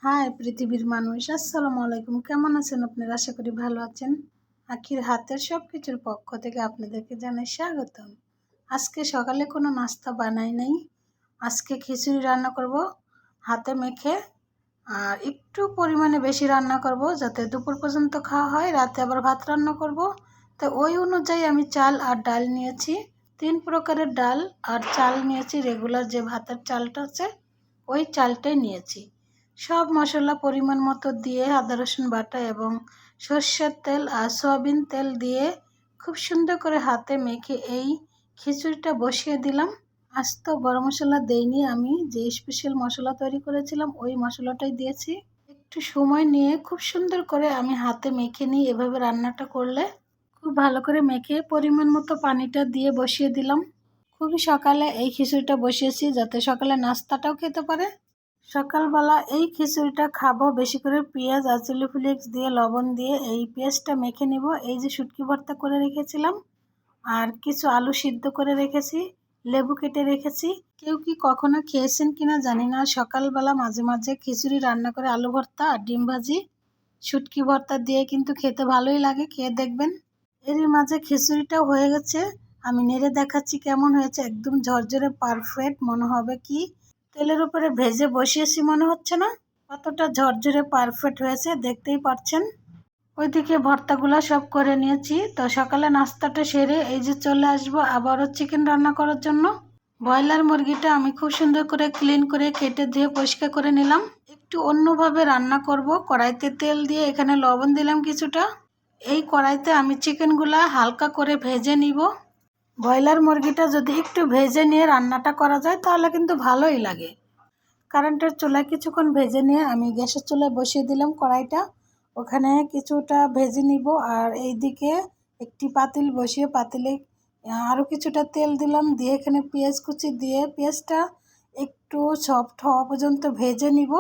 High পৃথিবীর মানুষ, আসসালামু আলাইকুম। কেমন আছেন আপনারা? আশা করি ভালো আছেন। আখির হাতের সব কিছুর পক্ষ থেকে আপনাদেরকে জানাই স্বাগতম। আজকে সকালে কোনো নাস্তা বানাই নাই। আজকে খিচুড়ি রান্না করব হাতে মেখে, আর একটু পরিমাণে বেশি রান্না করব যাতে দুপুর পর্যন্ত খাওয়া হয়। রাতে আবার ভাত রান্না করব। তো ওই অনুযায়ী আমি চাল আর ডাল নিয়েছি। 3 প্রকারের ডাল আর চাল নিয়েছি। রেগুলার যে ভাতের চালটা আছে ওই চালটাই নিয়েছি। সব মশলা পরিমাণ মতো দিয়ে আদা রসুন বাটা এবং সর্ষের তেল আর সয়াবিন তেল দিয়ে খুব সুন্দর করে হাতে মেখে এই খিচুড়িটা বসিয়ে দিলাম। আজ তো গরম মশলা দেইনি, আমি যে স্পেশাল মশলা তৈরি করেছিলাম ওই মশলাটাই দিয়েছি। একটু সময় নিয়ে খুব সুন্দর করে আমি হাতে মেখে নিই। এভাবে রান্নাটা করলে খুব ভালো করে মেখে পরিমাণ মতো পানিটা দিয়ে বসিয়ে দিলাম। খুবই সকালে এই খিচুড়িটা বসিয়েছি যাতে সকালে নাস্তাটাও খেতে পারে। সকালবেলা এই খিচুড়িটা খাবো বেশি করে পেঁয়াজ আর চিলি ফ্লেক্স দিয়ে লবণ দিয়ে এই পেঁয়াজটা মেখে নিব। এই যে শুটকি ভর্তা করে রেখেছিলাম আর কিছু আলু সিদ্ধ করে রেখেছি, লেবু কেটে রেখেছি। কেউ কি কখনো খেয়েছেন কিনা জানি না, সকালবেলা মাঝে মাঝে খিচুড়ি রান্না করে আলু ভর্তা আর ডিম ভাজি শুটকি ভর্তা দিয়ে কিন্তু খেতে ভালোই লাগে, খেয়ে দেখবেন। এরই মাঝে খিচুড়িটাও হয়ে গেছে, আমি নেড়ে দেখাচ্ছি কেমন হয়েছে। একদম ঝরঝরে পারফেক্ট মনে হবে কি তেলের উপরে ভেজে বসিয়েছি মনে হচ্ছে না, কতটা ঝরঝরে পারফেক্ট হয়েছে দেখতেই পাচ্ছেন। ওইদিকে ভর্তাগুলো সব করে নিয়েছি। তো সকালে নাস্তাটা সেরে এই যে চলে আসবো আবারও চিকেন রান্না করার জন্য। ব্রয়লার মুরগিটা আমি খুব সুন্দর করে ক্লিন করে কেটে ধুয়ে পরিষ্কার করে নিলাম। একটু অন্যভাবে রান্না করব। কড়াইতে তেল দিয়ে এখানে লবণ দিলাম কিছুটা। এই কড়াইতে আমি চিকেনগুলা হালকা করে ভেজে নিব। ব্রয়লার মুরগিটা যদি একটু ভেজে নিয়ে রান্নাটা করা যায় তাহলে কিন্তু ভালোই লাগে। কারেন্টের চুলায় কিছুক্ষণ ভেজে নিয়ে আমি গ্যাসের চুলায় বসিয়ে দিলাম কড়াইটা। ওখানে কিছুটা ভেজে নিব আর এইদিকে একটি পাতিল বসিয়ে পাতিলে আরও কিছুটা তেল দিলাম, দিয়ে এখানে পেঁয়াজ কুচি দিয়ে পেঁয়াজটা একটু সফট হওয়া পর্যন্ত ভেজে নিব।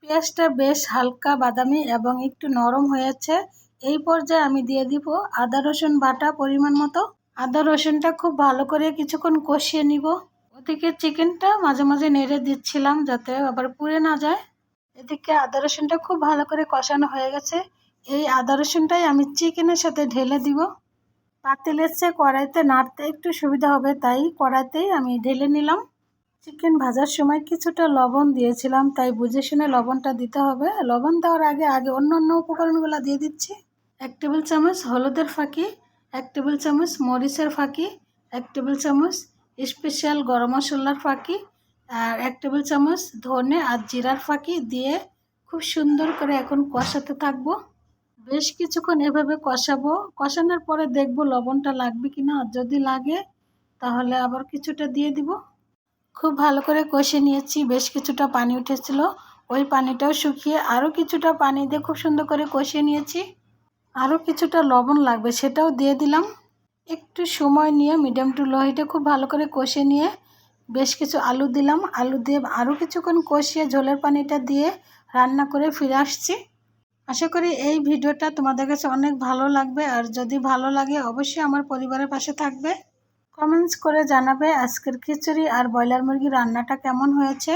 পেঁয়াজটা বেশ হালকা বাদামি এবং একটু নরম হয়েছে। এই পর্যায়ে আমি দিয়ে দিব আদা রসুন বাটা পরিমাণ মতো। আদা রসুনটা খুব ভালো করে কিছুক্ষণ কষিয়ে নিব। ওদিকে চিকেনটা মাঝে মাঝে নেড়ে দিচ্ছিলাম যাতে আবার পুড়ে না যায়। এদিকে আদা রসুনটা খুব ভালো করে কষানো হয়ে গেছে। এই আদা রসুনটাই আমি চিকেনের সাথে ঢেলে দিব। পাতিলের চেয়ে কড়াইতে নাড়তে একটু সুবিধা হবে তাই কড়াইতেই আমি ঢেলে নিলাম। চিকেন ভাজার সময় কিছুটা লবণ দিয়েছিলাম, তাই বুঝে শুনে লবণটা দিতে হবে। লবণ দেওয়ার আগে অন্য উপকরণগুলো দিয়ে দিচ্ছি। 1 টেবিল চামচ হলুদের ফাঁকি, 1 টেবিল চামচ মরিচের ফাঁকি, 1 টেবিল চামচ স্পেশাল গরম মশলার ফাঁকি আর 1 টেবিল চামচ ধনে আর জিরার ফাঁকি দিয়ে খুব সুন্দর করে এখন কষাতে থাকবো। বেশ কিছুক্ষণ এভাবে কষাবো। কষানোর পরে দেখবো লবণটা লাগবে কিনা, আর যদি লাগে তাহলে আবার কিছুটা দিয়ে দিব। খুব ভালো করে কষে নিয়েছি। বেশ কিছুটা পানি উঠেছিল, ওই পানিটাও শুকিয়ে আরও কিছুটা পানি দিয়ে খুব সুন্দর করে কষিয়ে নিয়েছি। আরও কিছুটা লবণ লাগবে সেটাও দিয়ে দিলাম। একটু সময় নিয়ে মিডিয়াম টু লো হিটে খুব ভালো করে কষে নিয়ে বেশ কিছু আলু দিলাম। আলু দিয়ে আরও কিছুক্ষণ কষিয়ে ঝোলের পানিটা দিয়ে রান্না করে ফিরে আসছি। আশা করি এই ভিডিওটা তোমাদের কাছে অনেক ভালো লাগবে, আর যদি ভালো লাগে অবশ্যই আমার পরিবারের পাশে থাকবে। কমেন্টস করে জানাবে আজকের খিচুড়ি আর ব্রয়লার মুরগি রান্নাটা কেমন হয়েছে।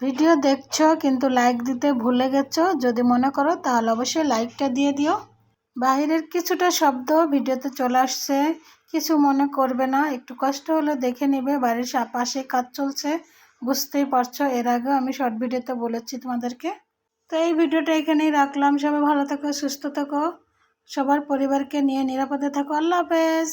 ভিডিও দেখছো কিন্তু লাইক দিতে ভুলে গেছো, যদি মনে করো তাহলে অবশ্যই লাইকটা দিয়ে দিও। বাইরের কিছুটা শব্দ ভিডিওতে চলে আসছে, কিছু মনে করবে না, একটু কষ্ট হলে দেখে নেবে। বাড়ির পাশে কাজ চলছে, বুঝতেই পারছো। এর আগেও আমি শর্ট ভিডিওতে বলেছি তোমাদেরকে। তো এই ভিডিওটা এখানেই রাখলাম। সবাই ভালো থাকো, সুস্থ থাকো, সবার পরিবারকে নিয়ে নিরাপদে থাকো। আল্লাহ হাফেজ।